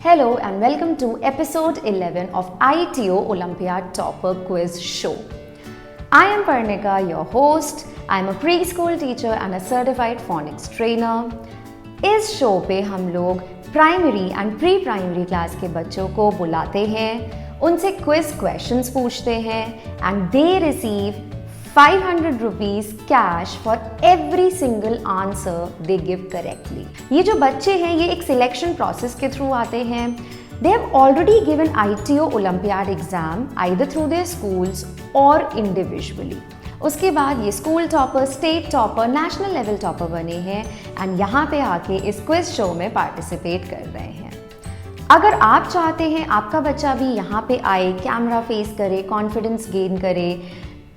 Hello and welcome to episode 11 of ITO Olympiad Topper Quiz Show. I am Parnika, your host. I am a preschool teacher and a certified phonics trainer. इस show पे हम लोग primary and pre primary class के बच्चों को बुलाते हैं, उनसे क्विज क्वेश्चंस पूछते हैं and they receive 500 rupees cash for every single answer they give correctly. ये जो बच्चे हैं ये एक सिलेक्शन प्रोसेस के थ्रू आते हैं. They have already given ITO Olympiad exam either through their schools or individually. उसके बाद ये school topper, state topper, national level topper बने हैं एंड यहाँ पे आके इस क्विज शो में पार्टिसिपेट कर रहे हैं. अगर आप चाहते हैं आपका बच्चा भी यहाँ पे आए, कैमरा फेस करे, कॉन्फिडेंस गेन करे,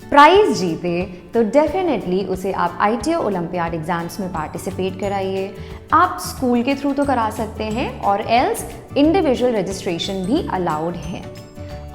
प्राइज जीते, तो डेफिनेटली उसे आप ITO ओलंपियाड एग्जाम्स में पार्टिसिपेट कराइए. आप स्कूल के थ्रू तो करा सकते हैं और एल्स इंडिविजुअल रजिस्ट्रेशन भी अलाउड है.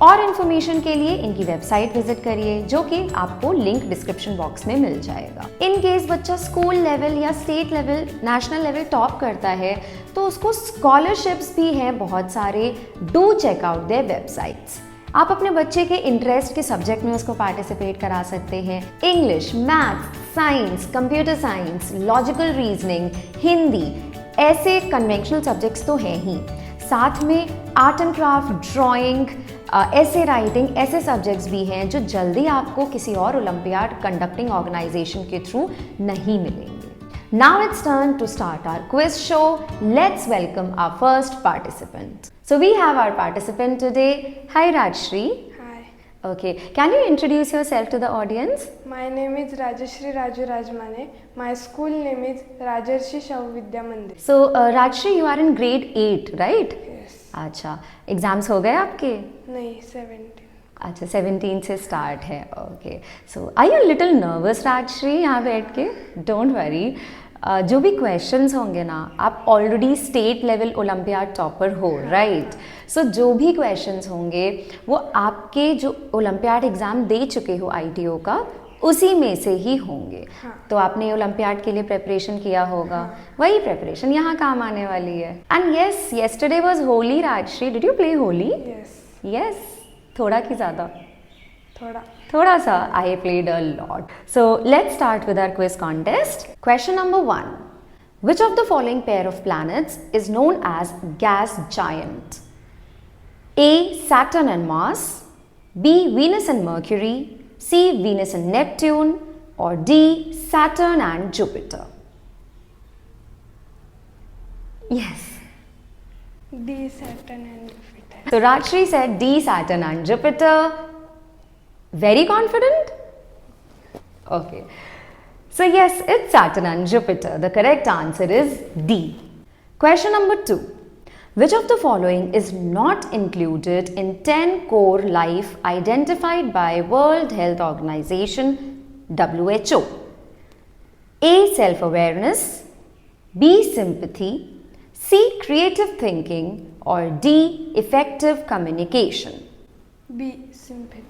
और इन्फॉर्मेशन के लिए इनकी वेबसाइट विजिट करिए जो कि आपको लिंक डिस्क्रिप्शन बॉक्स में मिल जाएगा. इन केस बच्चा स्कूल लेवल या state level, national level top करता है तो उसको स्कॉलरशिप्स भी हैं बहुत सारे. Do check out their websites. आप अपने बच्चे के इंटरेस्ट के सब्जेक्ट में उसको पार्टिसिपेट करा सकते हैं. English, maths, science, computer science, logical reasoning, Hindi, ऐसे कन्वेंशनल सब्जेक्ट्स तो हैं ही. साथ में आर्ट एंड क्राफ्ट, ड्राइंग, ऐसे राइटिंग, ऐसे सब्जेक्ट्स भी हैं जो जल्दी आपको किसी और ओलंपियाड कंडक्टिंग ऑर्गेनाइजेशन के थ्रू नहीं मिलेंगे. Now it's turn to start our quiz show. Let's welcome our first participant. So we have our participant today. Hi Rajshri. Hi. Okay, can you introduce yourself to the audience? My name is Rajashri Raju Rajmane. My school name is Rajarshi Shav Vidya Mandir. So Rajshri, you are in grade 8, right? Yes. अच्छा, exams हो गए आपके? नहीं, 17. अच्छा, 17 से start है. Okay, so I you little nervous Rajshri यहाँ बैठ के? Don't worry. जो भी क्वेश्चंस होंगे ना, आप already state level olympiad topper हो, राइट? सो जो भी क्वेश्चंस होंगे वो आपके जो ओलंपियाड एग्ज़ाम दे चुके हो ITO का, उसी में से ही होंगे. हाँ. तो आपने ओलंपियाड के लिए प्रेपरेशन किया होगा. हाँ. वही प्रेपरेशन यहाँ काम आने वाली है. And yes, yesterday was Holi Rajshri. Did you play Holi? Yes. Yes, थोड़ा कि ज़्यादा? थोड़ा सा. I played a lot. So let's start with our quiz contest. Question number 1. Which of the following pair of planets is known as gas giant? A. Saturn and Mars, B. Venus and Mercury, C. Venus and Neptune, or D. Saturn and Jupiter? Yes. D, Saturn and Jupiter. So Rajshri said D. Saturn and Jupiter. Very confident? Okay. So yes, it's Saturn and Jupiter. The correct answer is D. Question number 2. Which of the following is not included in 10 core life identified by World Health Organization WHO? A. Self-awareness, B. Sympathy, C. Creative thinking, or D. Effective communication? B, sympathy.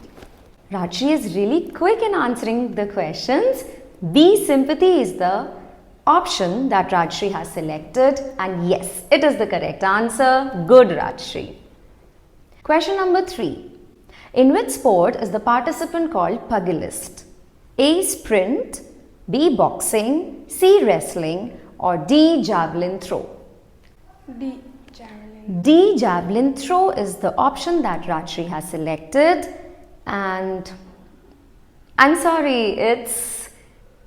Rajshri is really quick in answering the questions. B, sympathy is the option that Rajshri has selected, and yes, it is the correct answer. Good, Rajshri. Question number 3. In which sport is the participant called pugilist? A. Sprint, B. Boxing, C. Wrestling, or D. Javelin throw? D, javelin. D. Javelin throw is the option that Rajshri has selected. And I'm sorry, it's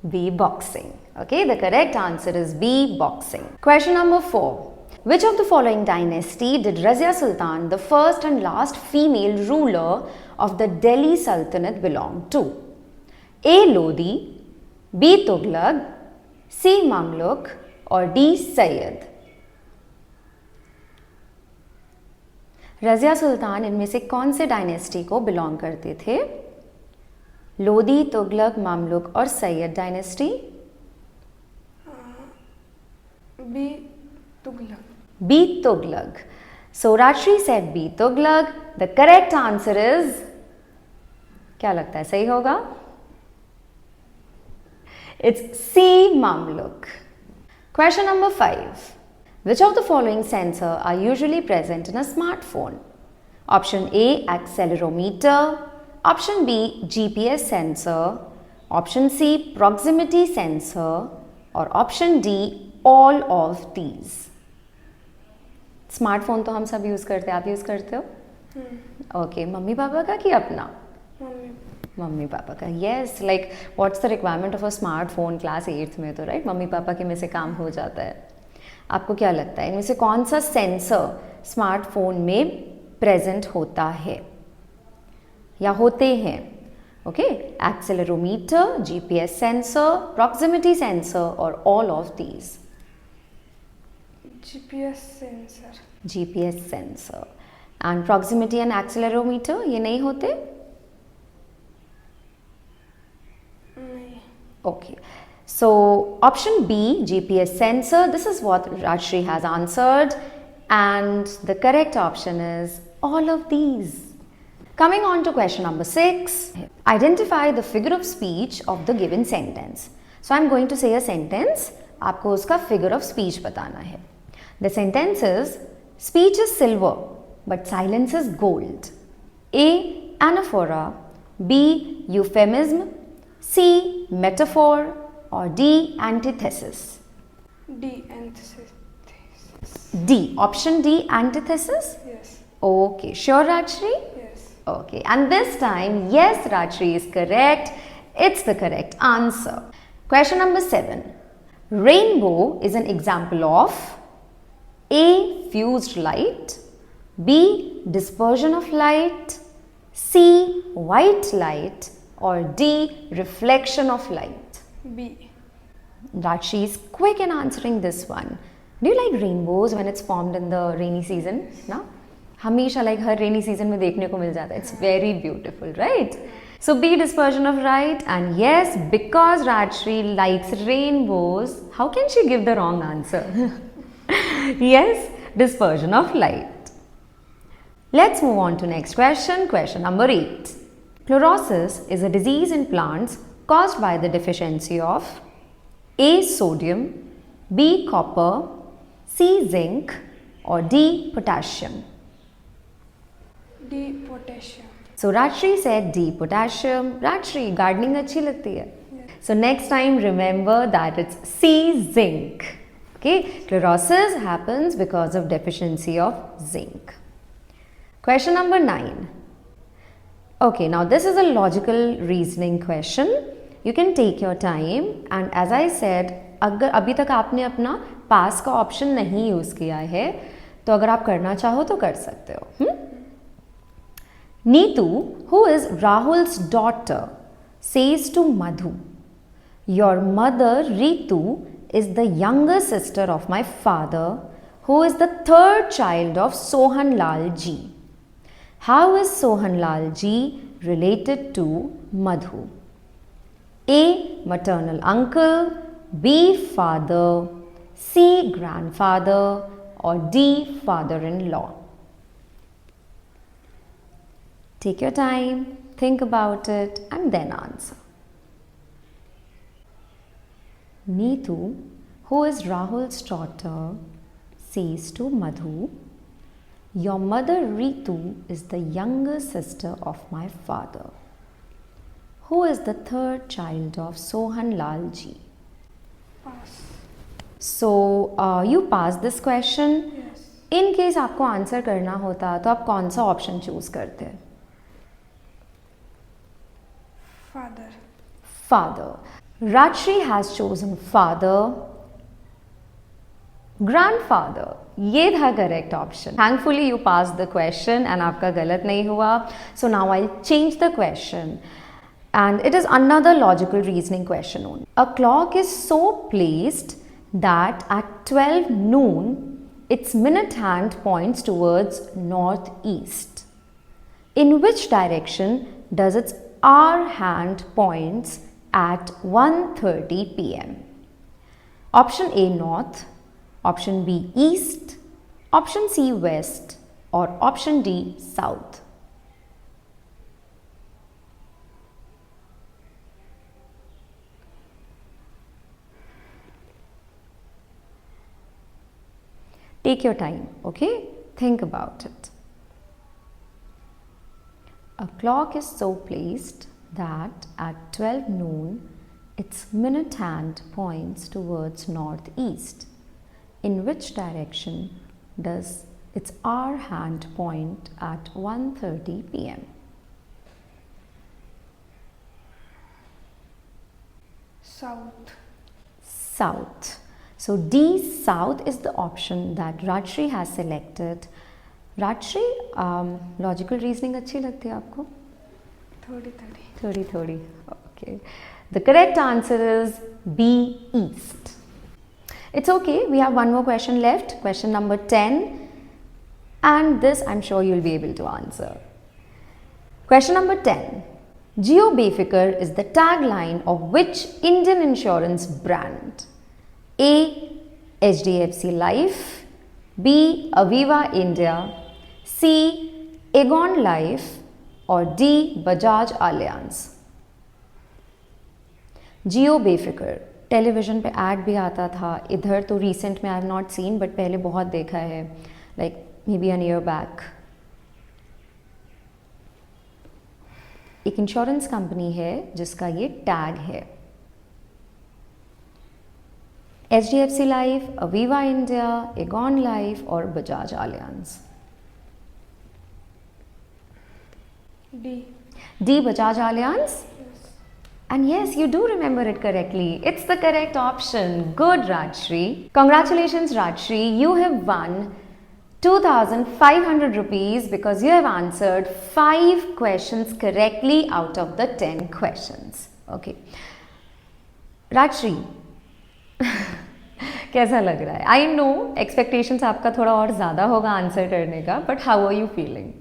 B, boxing. Okay, the correct answer is B, boxing. Question number 4. Which of the following dynasty did Razia Sultan, the first and last female ruler of the Delhi Sultanate, belong to? A. Lodi, B. Tughlaq, C. Mamluk, or D. Sayyid? Razia सुल्तान इनमें से कौन से dynasty को belong करते थे? Lodi, Tughlaq, Mamluk और Syed dynasty? B, Tughlaq. B, Tughlaq. So Rajshri said B, Tughlaq. The correct answer is, क्या लगता है सही होगा? It's C, Mamluk. Question number 5. Which of the following sensors are usually present in a smartphone? Option A, accelerometer. Option B, GPS sensor. Option C, proximity sensor. Or option D, all of these. Smartphone तो हम सब use करते हैं, आप use करते हो? Okay, mummy papa का कि अपना? मम्मी पापा का. Yes, like what's the requirement of a smartphone class 8th में तो राइट मम्मी पापा के में से काम हो जाता है. आपको क्या लगता है इनमें से कौन सा सेंसर स्मार्टफोन में प्रेजेंट होता है या होते हैं? Okay, accelerometer, GPS sensor, proximity sensor और all of these. GPS sensor. GPS sensor and proximity and accelerometer ये नहीं होते? नहीं. Okay, so option B, GPS sensor, this is what Rajshri has answered and the correct option is all of these. Coming on to question number 6, identify the figure of speech of the given sentence. So I'm going to say a sentence, आपको उसका figure of speech बताना है. The sentence is, speech is silver, but silence is gold. A, anaphora. B, euphemism. C, metaphor. Or D, antithesis. D, antithesis. D, option D, antithesis? Yes. Okay, sure Rajshri? Yes. Okay, and this time, yes, Rajshri is correct. It's the correct answer. Question number 7. Rainbow is an example of A, fused light. B, dispersion of light. C, white light. Or D, reflection of light. B. Rajshri is quick in answering this one. Do you like rainbows when it's formed in the rainy season? Na? हमेशा like हर rainy season में देखने को मिल जाता है. It's very beautiful, right? So B, dispersion of light, and yes, because Rajshri likes rainbows, how can she give the wrong answer? Yes, dispersion of light. Let's move on to next question. Question number 8. Chlorosis is a disease in plants caused by the deficiency of A, sodium, B, copper, C, zinc, or D, potassium. D, potassium. So Rajshri said D, potassium. Rajshri, gardening अच्छी लगती है. Yes. So next time remember that it's C, zinc. Okay, chlorosis happens because of deficiency of zinc. Question number 9. Okay, now this is a logical reasoning question. You can take your time and as I said, अगर अभी तक आपने अपना पास का option नहीं use किया है तो अगर आप करना चाहो तो कर सकते हो. Neetu, who is Rahul's daughter, says to Madhu, your mother Ritu is the younger sister of my father, who is the third child of Sohan Lal ji. How is Sohan Lal ji related to Madhu? A, maternal uncle. B, father. C, grandfather. Or D, father-in-law. Take your time, think about it and then answer. Neetu, who is Rahul's daughter, says to Madhu, your mother Ritu is the younger sister of my father, who is the third child of Sohan Lal ji. Pass. So, you pass this question. Yes. In case आपको answer करना होता तो आप कौन सा option choose करते? Father. Father. Rajshri has chosen father. Grandfather. ये था correct option. Thankfully you passed the question and आपका गलत नहीं हुआ. So now I'll change the question. And it is another logical reasoning question only. A clock is so placed that at 12 noon, its minute hand points towards northeast. In which direction does its hour hand points at 1:30 p.m.? Option A, north. Option B, east. Option C, west. Or option D, south. Take your time, okay? Think about it. A clock is so placed that at 12 noon, its minute hand points towards northeast. In which direction does its hour hand point at 1:30 p.m.? South. South. So D, south is the option that Rajshri has selected. Rajshri, logical reasoning अच्छी लगती है आपको? थोड़ी. Okay. The correct answer is B, east. It's okay. We have one more question left. Question number 10. And this I'm sure you'll be able to answer. Question number 10. Jio Befikar is the tagline of which Indian insurance brand? A. HDFC Life. B. Aviva India. C. Aegon Life. Or D. Bajaj Allianz. जियो बेफिकर, television पे ad भी आता था. इधर तो recent में I have not seen, but पहले बहुत देखा है, like maybe an year back. एक इंश्योरेंस कंपनी है जिसका ये टैग है. HDFC life, Aviva India, Aegon life और Bajaj Allianz. D, Bajaj Allianz? Yes. And yes, you do remember it correctly. It's the correct option. Good, Rajshri. Congratulations, Rajshri. You have won 2,500 rupees because you have answered 5 questions correctly out of the 10 questions. Okay. Rajshri, कैसा लग रहा है? I know expectations आपका थोड़ा और ज़्यादा होगा answer करने का, but how are you feeling?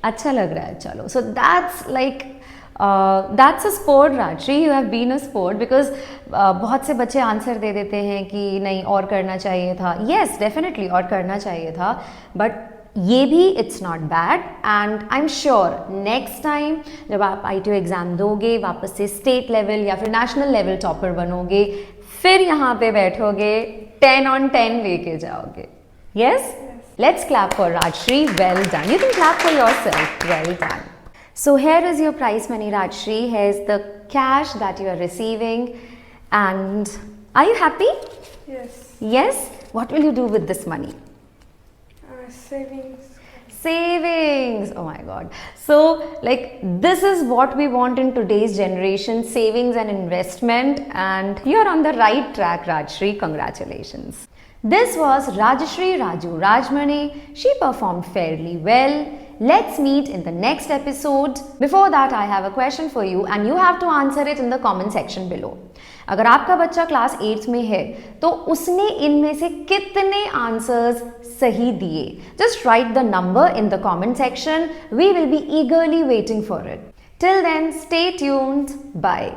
अच्छा लग रहा है. चलो, so that's a sport, Rajshri. You have been a sport because बहुत से बच्चे आंसर दे देते हैं कि नहीं और करना चाहिए था. Yes, definitely और करना चाहिए था, but ये भी it's not bad. And I am sure next time जब आप ITO एग्ज़ाम दोगे, वापस से स्टेट लेवल या फिर नेशनल लेवल टॉपर बनोगे, फिर यहाँ पे बैठोगे, 10 on 10 लेके जाओगे. Yes? Let's clap for Rajshri. Well done. You can clap for yourself. Well done. So here is your prize money, Rajshri. Here's the cash that you are receiving. And are you happy? Yes. Yes? What will you do with this money? Savings. Savings. Oh my God. So like this is what we want in today's generation, savings and investment, and you're on the right track, Rajshri. Congratulations. This was Rajshri Raju Rajmane. She performed fairly well. Let's meet in the next episode. Before that, I have a question for you and you have to answer it in the comment section below. अगर आपका बच्चा class 8th में है तो उसने इनमें से कितने आंसर्स सही दिए? Just write the number in the comment section. We will be eagerly waiting for it. Till then, stay tuned. Bye.